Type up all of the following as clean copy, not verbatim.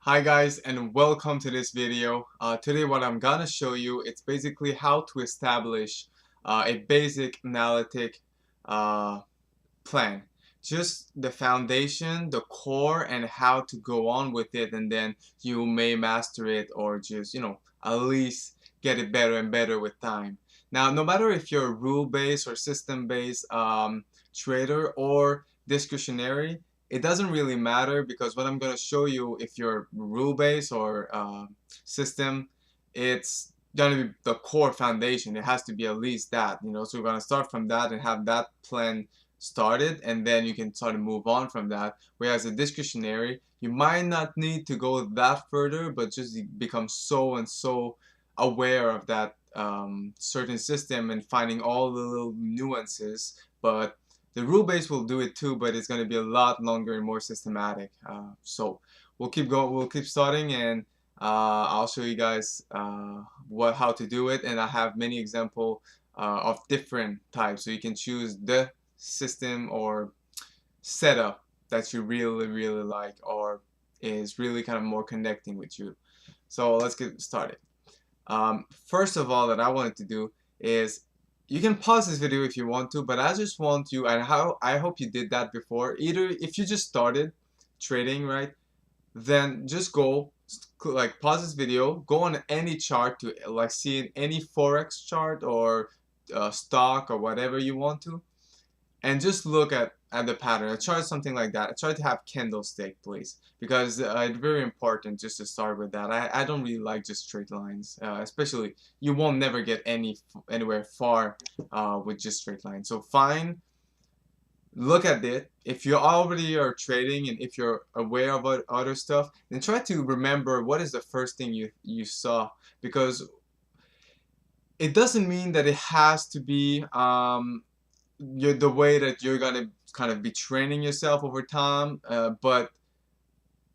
Hi guys, and welcome to this video. Today what I'm gonna show you, it's basically how to establish a basic analytic uh, plan. Just the foundation, the core, and how to go on with it, and then you may master it or just, at least get it better and better with time. Now, no matter if you're a rule-based or system-based trader or discretionary, it doesn't really matter because what I'm going to show you, if you're rule-based or system, it's going to be the core foundation. It has to be at least that, so we're going to start from that and have that plan started, and then you can sort of move on from that. Whereas a discretionary, you might not need to go that further, but just become so and so aware of that certain system and finding all the little nuances. But the rule base will do it too, but it's going to be a lot longer and more systematic. So we'll keep going. We'll keep starting, and I'll show you guys how to do it. And I have many example of different types, so you can choose the system or setup that you really like or is really kind of more connecting with you. So let's get started. First of all, that I wanted to do is, you can pause this video if you want to, but I just want you, and how I hope you did that before. Either if you just started trading, right, then just go like pause this video, go on any chart to like see any Forex chart or stock or whatever you want to, and just look at the pattern. I try something like that. I try to have candlestick, please, because it's very important just to start with that. I don't really like just straight lines, especially you won't never get anywhere far with just straight lines. So look at it. If you already are trading and if you're aware of other stuff, then try to remember what is the first thing you saw, because it doesn't mean that it has to be the way that you're gonna kind of be training yourself over time, but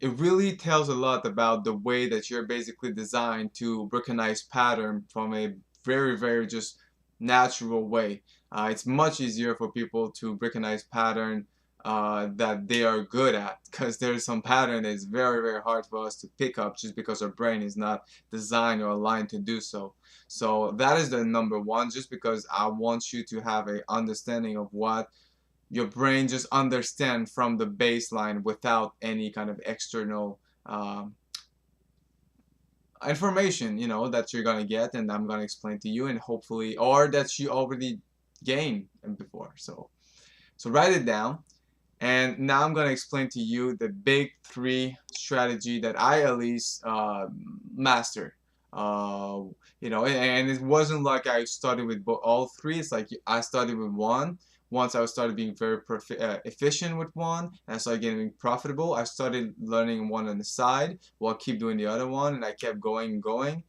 it really tells a lot about the way that you're basically designed to recognize pattern from a very just natural way. It's much easier for people to recognize pattern that they are good at, because there's some pattern that is very hard for us to pick up just because our brain is not designed or aligned to do so. So that is the number one, just because I want you to have a understanding of what your brain just understand from the baseline without any kind of external information, that you're gonna get, and I'm gonna explain to you, and hopefully, or that you already gained before. So write it down, and now I'm gonna explain to you the big three strategy that I at least mastered. Uh, and it wasn't like I started with all three. It's like I started with one. Once I started being very efficient with one, and I started getting profitable, I started learning one on the side while keep doing the other one, and I kept going and going.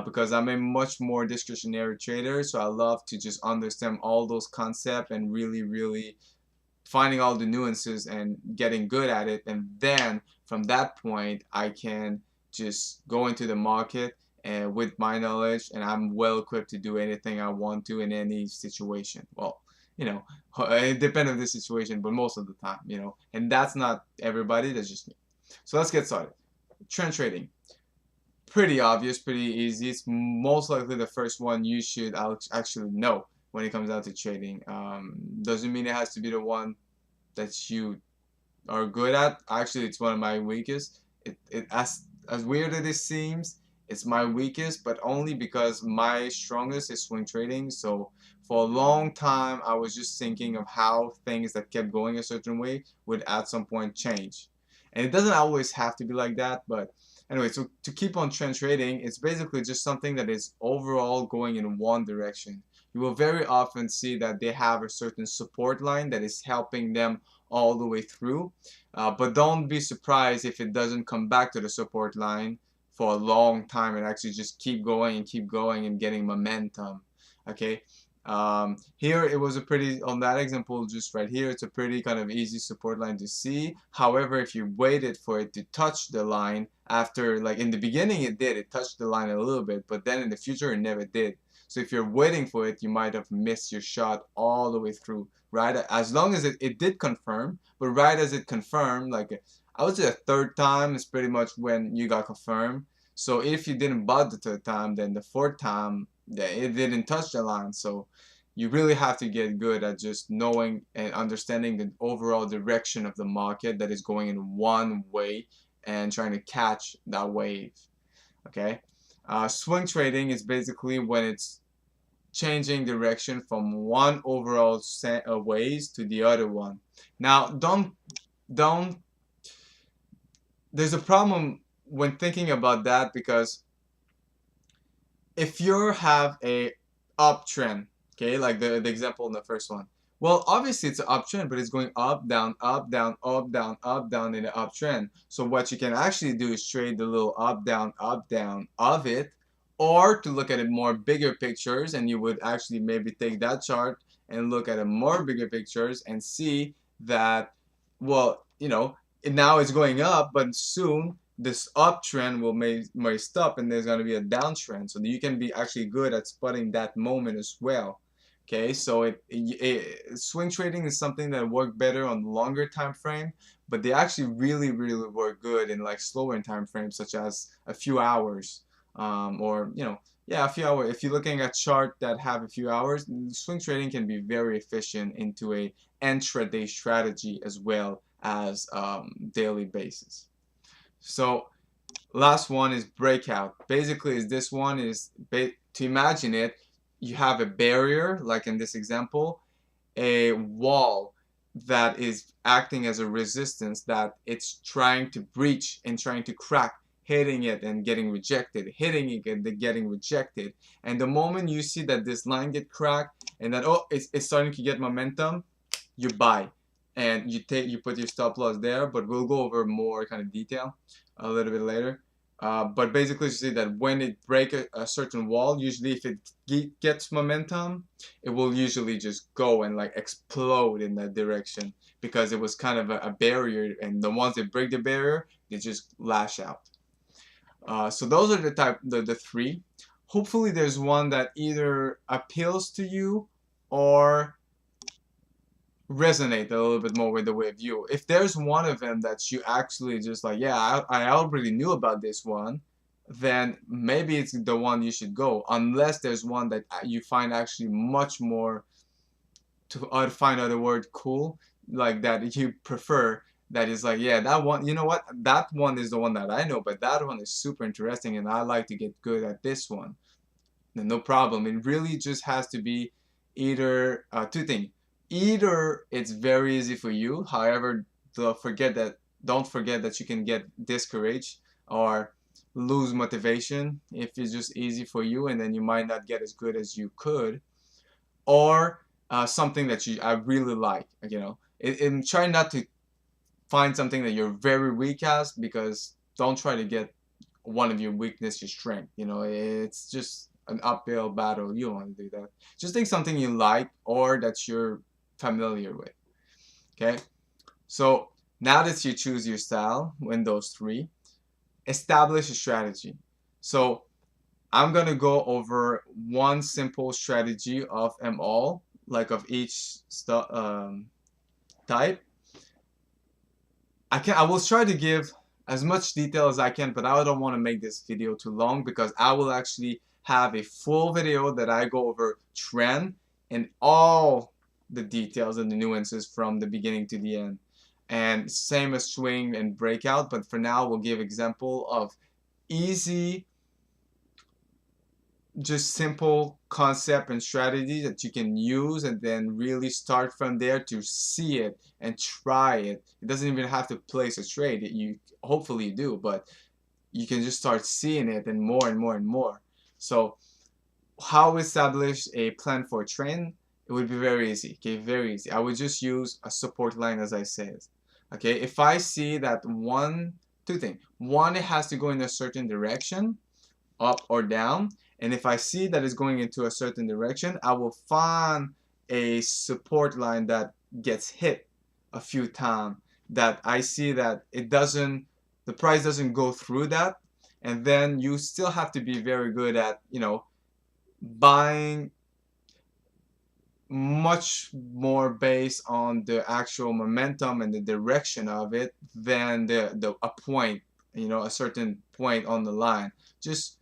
Because I'm a much more discretionary trader, so I love to just understand all those concepts and really finding all the nuances and getting good at it. And then from that point, I can just go into the market and with my knowledge, and I'm well equipped to do anything I want to in any situation. Well, it depends on the situation, but most of the time, and that's not everybody, that's just me. So let's get started. Trend trading. Pretty obvious, pretty easy. It's most likely the first one you should actually know when it comes down to trading. Doesn't mean it has to be the one that you are good at. Actually, it's one of my weakest. As weird as it seems, it's my weakest, but only because my strongest is swing trading. So for a long time, I was just thinking of how things that kept going a certain way would at some point change. And it doesn't always have to be like that, but anyway, so to keep on trend trading, it's basically just something that is overall going in one direction. You will very often see that they have a certain support line that is helping them all the way through. But don't be surprised if it doesn't come back to the support line for a long time and actually just keep going and getting momentum. Okay. Here it was a pretty, on that example just right here, it's a pretty kind of easy support line to see. However, if you waited for it to touch the line after, like in the beginning it touched the line a little bit, but then in the future it never did. So if you're waiting for it, you might have missed your shot all the way through, right? As long as it did confirm, but right as it confirmed, like I would say the third time is pretty much when you got confirmed. So if you didn't bud the third time, then the fourth time, it didn't touch the line. So you really have to get good at just knowing and understanding the overall direction of the market that is going in one way and trying to catch that wave. Okay. Swing trading is basically when it's changing direction from one overall set of ways to the other one. Now, don't there's a problem when thinking about that, because if you have a uptrend, okay, like the example in the first one, well, obviously it's an uptrend, but it's going up, down, up, down, up, down, up, down in an uptrend. So what you can actually do is trade the little up, down of it, or to look at it more bigger pictures, and you would actually maybe take that chart and look at a more bigger pictures and see that, well, now it's going up, but soon this uptrend may stop and there's going to be a downtrend, so you can be actually good at spotting that moment as well. Okay, so swing trading is something that work better on longer time frame, but they actually really work good in like slower time frames, such as a few hours, or yeah, a few hours. If you're looking at chart that have a few hours, swing trading can be very efficient into a intraday strategy as well as daily basis. So last one is breakout. Basically, is this one is to imagine it, you have a barrier, like in this example, a wall that is acting as a resistance that it's trying to breach and trying to crack, hitting it and getting rejected, hitting it and getting rejected. And the moment you see that this line get cracked and that, oh, it's starting to get momentum, you buy and you put your stop loss there. But we'll go over more kind of detail a little bit later. But basically, you see that when it breaks a certain wall, usually if it gets momentum, it will usually just go and like explode in that direction, because it was kind of a barrier, and the ones that break the barrier, they just lash out. So those are the three. Hopefully there's one that either appeals to you or resonate a little bit more with the way of you. If there's one of them that you actually just like, yeah, I already knew about this one, then maybe it's the one you should go, unless there's one that you find actually much more, to find out the word cool, like that you prefer, that is like, yeah, that one, you know what, that one is the one that I know, but that one is super interesting and I like to get good at this one. Then no problem. It really just has to be either two things. Either it's very easy for you, however, don't forget that you can get discouraged or lose motivation if it's just easy for you, and then you might not get as good as you could. Or something that I really like, and try not to find something that you're very weak at, because don't try to get one of your weakness your strength. It's just an uphill battle. You don't want to do that. Just take something you like or that you're familiar with. Okay, so now that you choose your style in those three, establish a strategy. So I'm gonna go over one simple strategy of them all, like of each type. I will try to give as much detail as I can, but I don't want to make this video too long, because I will actually have a full video that I go over trend and all the details and the nuances from the beginning to the end. And same as swing and breakout, but for now we'll give example of easy, just simple concept and strategy that you can use, and then really start from there to see it and try it. It doesn't even have to place a trade. You hopefully you do, but you can just start seeing it and more and more and more. So how establish a plan for a trend? It would be very easy. Okay, very easy. I would just use a support line, as I said. Okay, if I see that two things. One, it has to go in a certain direction, up or down. And if I see that it's going into a certain direction, I will find a support line that gets hit a few times, that I see that the price doesn't go through that. And then you still have to be very good at, buying much more based on the actual momentum and the direction of it than the a point, you know, a certain point on the line. Just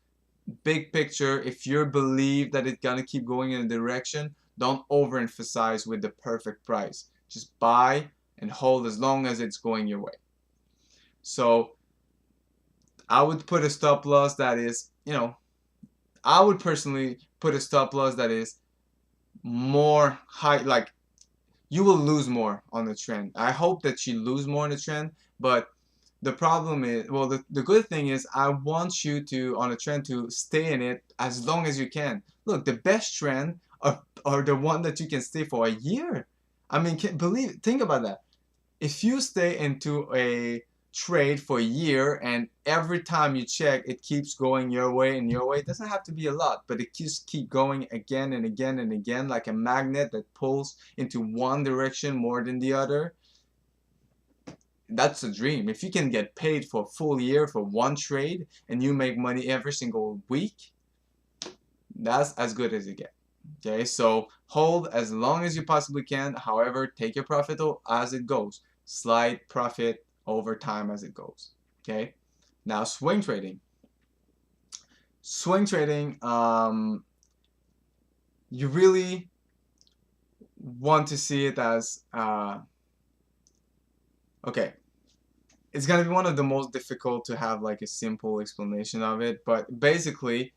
big picture, if you believe that it's gonna keep going in a direction, don't overemphasize with the perfect price. Just buy and hold as long as it's going your way. So I would put a stop loss that is, you know, I would personally put a stop loss that is more high, like you will lose more on the trend. I hope that you lose more on the trend, but the problem is, well, the good thing is I want you to, on a trend, to stay in it as long as you can. Look, the best trend are the one that you can stay for a year. I mean, think about that. If you stay into a trade for a year and every time you check it keeps going your way and your way, it doesn't have to be a lot, but it just keep going again and again and again, like a magnet that pulls into one direction more than the other. That's a dream. If you can get paid for a full year for one trade and you make money every single week, that's as good as you get. Okay, so hold as long as you possibly can. However, take your profit as it goes. Slight profit over time as it goes. Okay, now swing trading. Swing trading, you really want to see it as okay. It's gonna be one of the most difficult to have like a simple explanation of it, but basically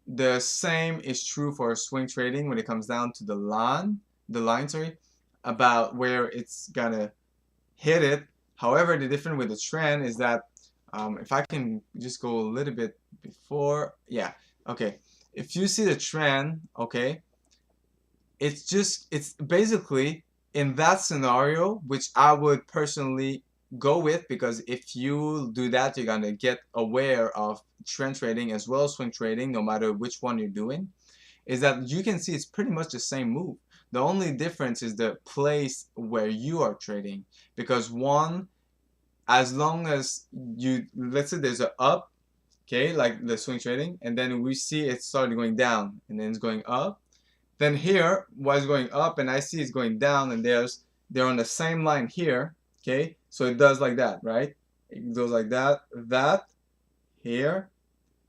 the same is true for swing trading when it comes down to the line, sorry, about where it's gonna hit it. However, the difference with the trend is that if I can just go a little bit before, yeah, okay. If you see the trend, okay, it's basically in that scenario, which I would personally go with, because if you do that, you're gonna get aware of trend trading as well as swing trading, no matter which one you're doing, is that you can see it's pretty much the same move. The only difference is the place where you are trading, because one, as long as you, let's say there's a up, okay, like the swing trading, and then we see it started going down and then it's going up, then here was going up and I see it's going down, and they're on the same line here, okay, so it does like that, right? It goes like that, here,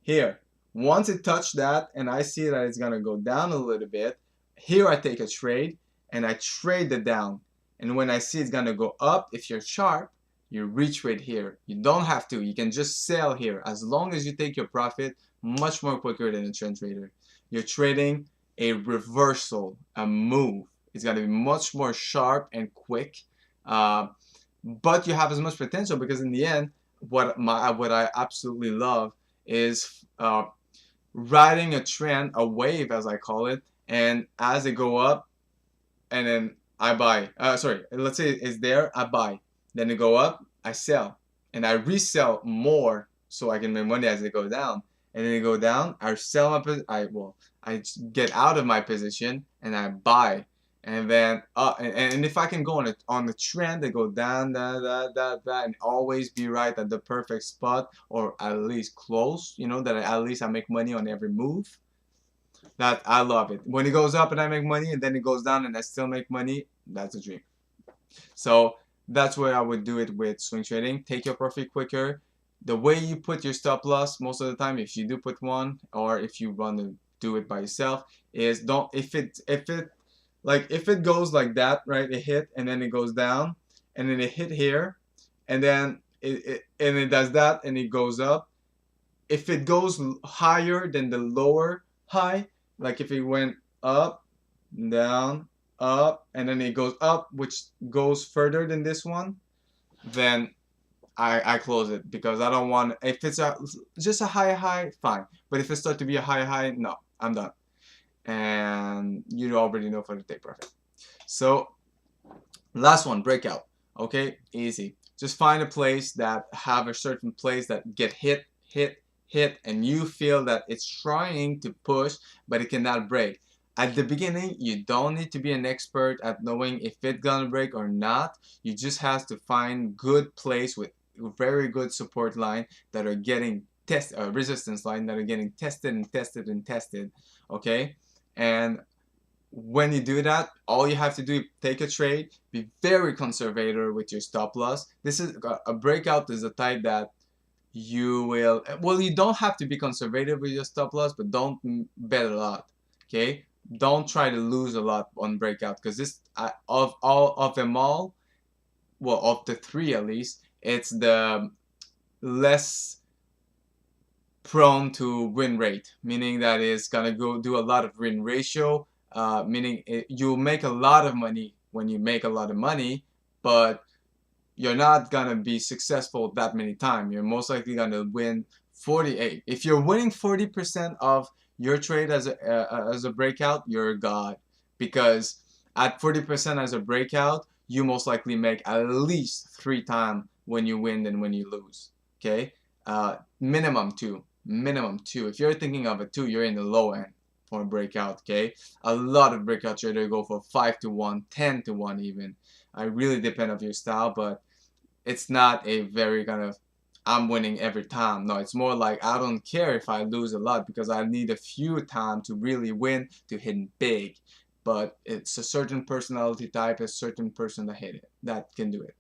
here. Once it touched that and I see that it's gonna go down a little bit, here I take a trade and I trade it down. And when I see it's gonna go up, if you're sharp, you retrade here. You don't have to, you can just sell here as long as you take your profit much more quicker than a trend trader. You're trading a reversal, a move. It's gonna be much more sharp and quick, but you have as much potential, because in the end, what I absolutely love is riding a trend, a wave as I call it, and as it go up, and then I buy. Sorry, let's say it's there, I buy. Then it go up, I sell, and I resell more so I can make money as it go down. And then it go down, I sell I get out of my position and I buy. And then and if I can go on the trend that go down, and always be right at the perfect spot, or at least close, you know, that at least I make money on every move. That I love it. When it goes up and I make money, and then it goes down and I still make money, that's a dream. So that's where I would do it with swing trading. Take your profit quicker. The way you put your stop loss, most of the time, if you do put one, or if you want to do it by yourself, is don't, if it goes like that, right? It hit and then it goes down and then it hit here and then it does that and it goes up. If it goes higher than the lower high, like if it went up, down, up, and then it goes up, which goes further than this one, then I close it, because I don't want, if it's just a high, fine. But if it starts to be a high, no, I'm done. And you already know for the take profit. So last one, breakout. Okay, easy. Just find a place that have a certain place that get hit, and you feel that it's trying to push, but it cannot break. At the beginning, you don't need to be an expert at knowing if it's gonna break or not. You just have to find good place with very good support line that are getting resistance line that are getting tested and tested and tested. Okay, and when you do that, all you have to do is take a trade, be very conservative with your stop loss. This is a breakout is a type that you will, well, you don't have to be conservative with your stop loss, but don't bet a lot. Okay, don't try to lose a lot on breakout, because this of all of them all, well, of the three at least, it's the less prone to win rate, meaning that it's gonna go do a lot of win ratio, meaning you'll make a lot of money when you make a lot of money, but you're not gonna be successful that many times. You're most likely gonna win 48. If you're winning 40% of your trade as a breakout, you're a god, because at 40% as a breakout, you most likely make at least 3 times when you win than when you lose. Okay, minimum two. Minimum two. If you're thinking of a two, you're in the low end for a breakout. Okay, a lot of breakout traders go for 5 to 1, 10 to 1 even. I really depend on your style, but it's not a very kind of I'm winning every time. No, it's more like I don't care if I lose a lot, because I need a few times to really win to hit big. But it's a certain personality type, a certain person that hit it, that can do it.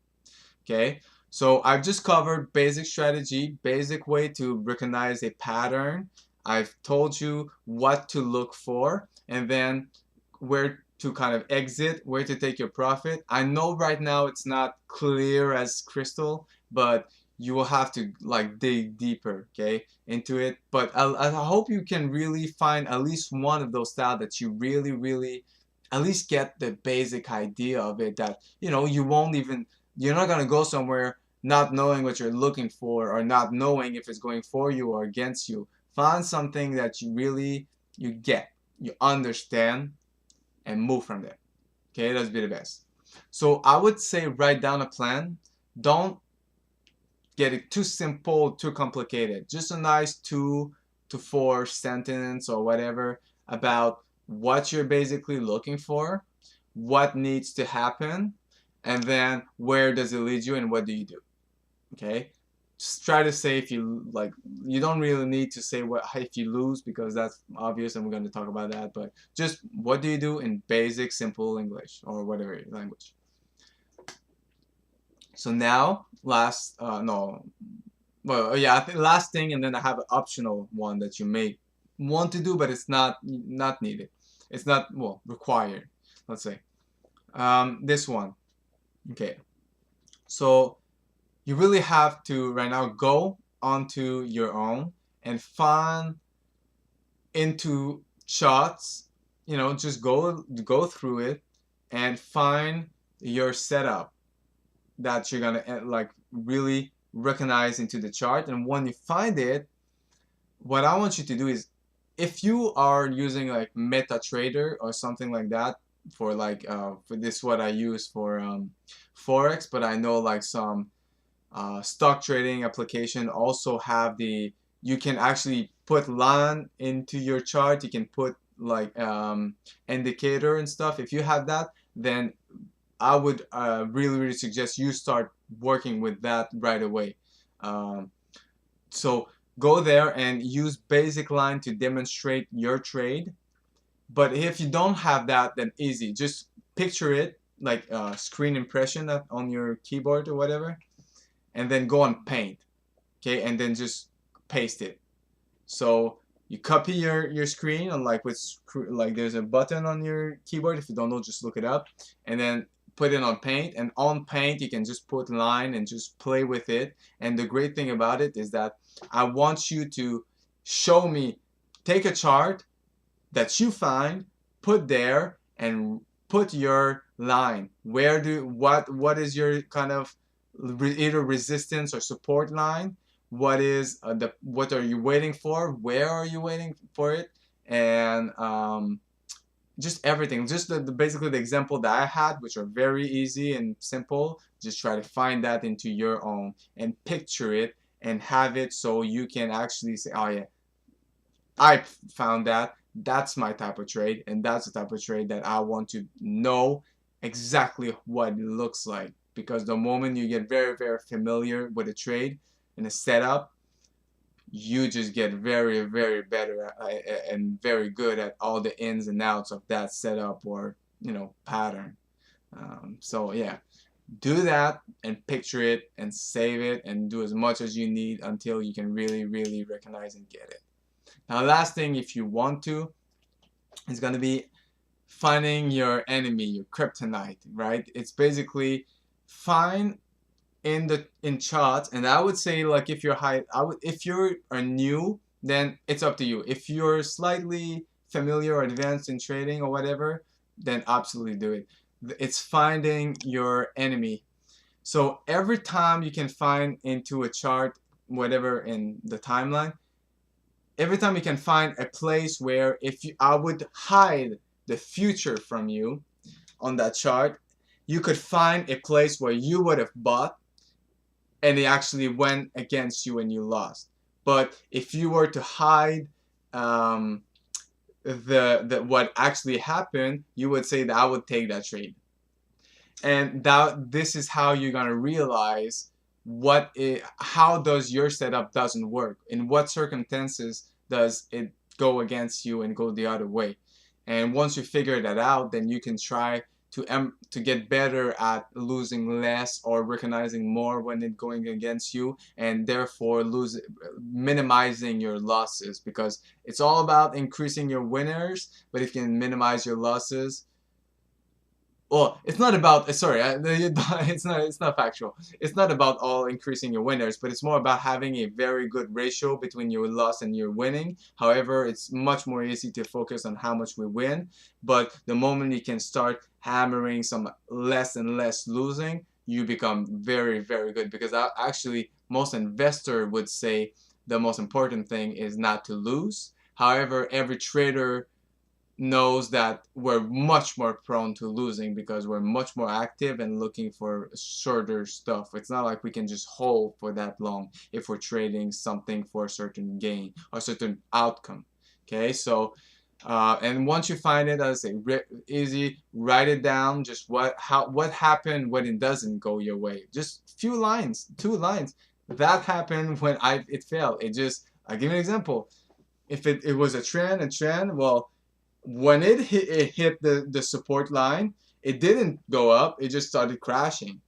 Okay, so I've just covered basic strategy, basic way to recognize a pattern. I've told you what to look for, and then where to kind of exit, where to take your profit. I know right now it's not clear as crystal, but you will have to like dig deeper, okay, into it. But I hope you can really find at least one of those styles that you really, really at least get the basic idea of it, that you won't even, you're not gonna go somewhere not knowing what you're looking for, or not knowing if it's going for you or against you. Find something that you get, you understand, and move from there. Okay, that's be the best. So I would say write down a plan. Don't get it too simple, too complicated. Just a nice 2 to 4 sentence or whatever about what you're basically looking for, what needs to happen, and then where does it lead you and what do you do. Okay, just try to say, if you like, you don't really need to say what if you lose, because that's obvious and we're going to talk about that, but just what do you do in basic simple English or whatever language. So now last no well yeah, I think last thing, and then I have an optional one that you may want to do, but it's not needed, it's not, well, required, let's say. This one. Okay, so you really have to right now go onto your own and find into charts, just go through it and find your setup that you're gonna like really recognize into the chart. And when you find it, what I want you to do is, if you are using like MetaTrader or something like that, for like for this, what I use for Forex, but I know like some stock trading application also have you can actually put line into your chart. You can put like indicator and stuff. If you have that, then I would really, really suggest you start working with that right away. Um, so go there and use basic line to demonstrate your trade. But if you don't have that, then easy. Just picture it like a screen impression on your keyboard or whatever, and then go on paint. Okay, and then just paste it. So you copy your screen, and like like there's a button on your keyboard. If you don't know, just look it up, and then put it on paint. And on paint you can just put line and just play with it. And the great thing about it is that I want you to show me, take a chart that you find, put there, and put your line. What is your kind of either resistance or support line? What are you waiting for? Where are you waiting for it? And just everything. Just basically the example that I had, which are very easy and simple. Just try to find that into your own and picture it and have it so you can actually say, oh yeah, I found that. That's my type of trade, and that's the type of trade that I want to know exactly what it looks like. Because the moment you get very, very familiar with a trade and a setup, you just get very, very better and very good at all the ins and outs of that setup or, you know, pattern. So yeah, do that and picture it and save it and do as much as you need until you can really, really recognize and get it. Now, last thing, if you want to, is going to be finding your enemy, your kryptonite, right? It's basically find in charts, and I would say, like, if you're high, if you are new, then it's up to you. If you're slightly familiar or advanced in trading or whatever, then absolutely do it. It's finding your enemy. So every time you can find into a chart, whatever in the timeline, every time you can find a place where if you, I would hide the future from you on that chart, you could find a place where you would have bought and it actually went against you and you lost. But if you were to hide um, the what actually happened, you would say that I would take that trade. And that this is how you're gonna realize how does your setup doesn't work. In what circumstances does it go against you and go the other way? And once you figure that out, then you can try to get better at losing less or recognizing more when it's going against you, and therefore minimizing your losses, because it's all about increasing your winners. But if you can minimize your losses, well, it's not about, sorry, it's not factual. It's not about all increasing your winners, but it's more about having a very good ratio between your loss and your winning. However, it's much more easy to focus on how much we win. But the moment you can start hammering some less and less losing, you become very, very good. Because actually, most investor would say the most important thing is not to lose. However, every trader knows that we're much more prone to losing because we're much more active and looking for shorter stuff. It's not like we can just hold for that long if we're trading something for a certain gain or certain outcome. Okay, so and once you find it, as I say, easy, write it down. Just what happened when it doesn't go your way. Just few lines, 2 lines. That happened when it failed. I give you an example. If it was a trend, well, when it hit the support line, it didn't go up, it just started crashing.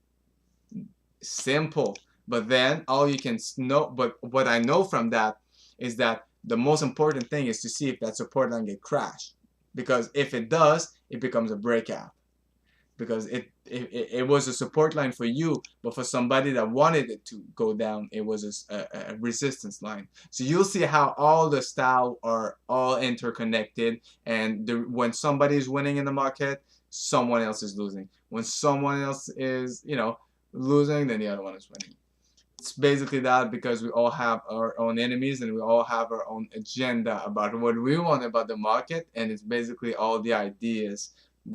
Simple. But then all you can know, but what I know from that is that the most important thing is to see if that support line get crashed, because if it does, it becomes a breakout, because it was a support line for you, but for somebody that wanted it to go down, it was a resistance line. So you'll see how all the style are all interconnected, and when somebody is winning in the market, someone else is losing. When someone else is, you know, losing, then the other one is winning. It's basically that, because we all have our own enemies and we all have our own agenda about what we want about the market, and it's basically all the ideas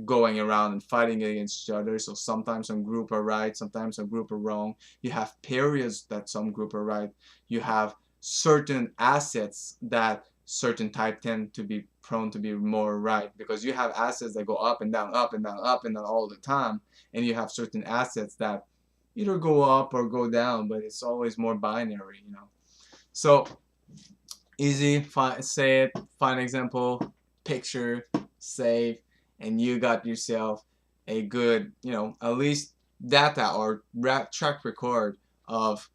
going around and fighting against each other. So sometimes some group are right, sometimes some group are wrong. You have periods that some group are right. You have certain assets that certain type tend to be prone to be more right, because you have assets that go up and down, up and down, up and down all the time, and you have certain assets that either go up or go down, but it's always more binary, you know. So easy, say it, find example, picture, save, and you got yourself a good, you know, at least data or track record of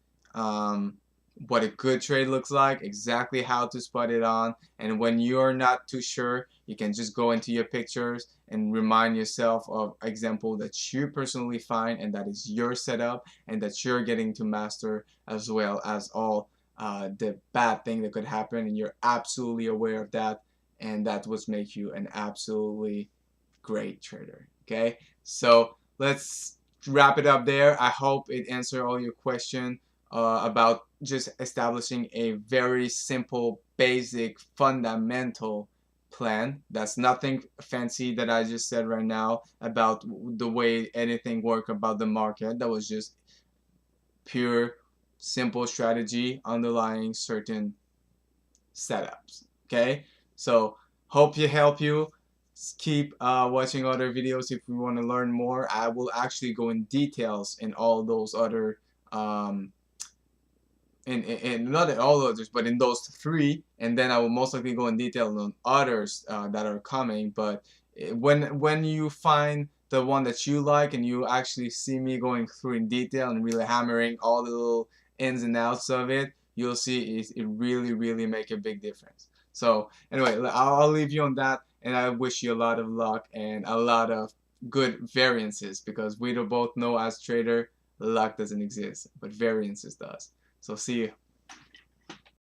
what a good trade looks like, exactly how to spot it on. And when you're not too sure, you can just go into your pictures and remind yourself of example that you personally find and that is your setup and that you're getting to master, as well as all the bad thing that could happen, and you're absolutely aware of that, and that would make you an absolutely great trader. Okay, so let's wrap it up there. I hope it answered all your question about just establishing a very simple, basic, fundamental plan. That's nothing fancy that I just said right now about the way anything work about the market. That was just pure, simple strategy underlying certain setups. Okay, so hope you help you. Keep watching other videos if you want to learn more. I will actually go in details in all those other in not in all others, but in those three, and then I will most likely go in detail on others that are coming. But when you find the one that you like and you actually see me going through in detail and really hammering all the little ins and outs of it, you'll see it really make a big difference. So anyway, I'll leave you on that, and I wish you a lot of luck and a lot of good variances, because we both know as trader luck doesn't exist, but variances does. So see you.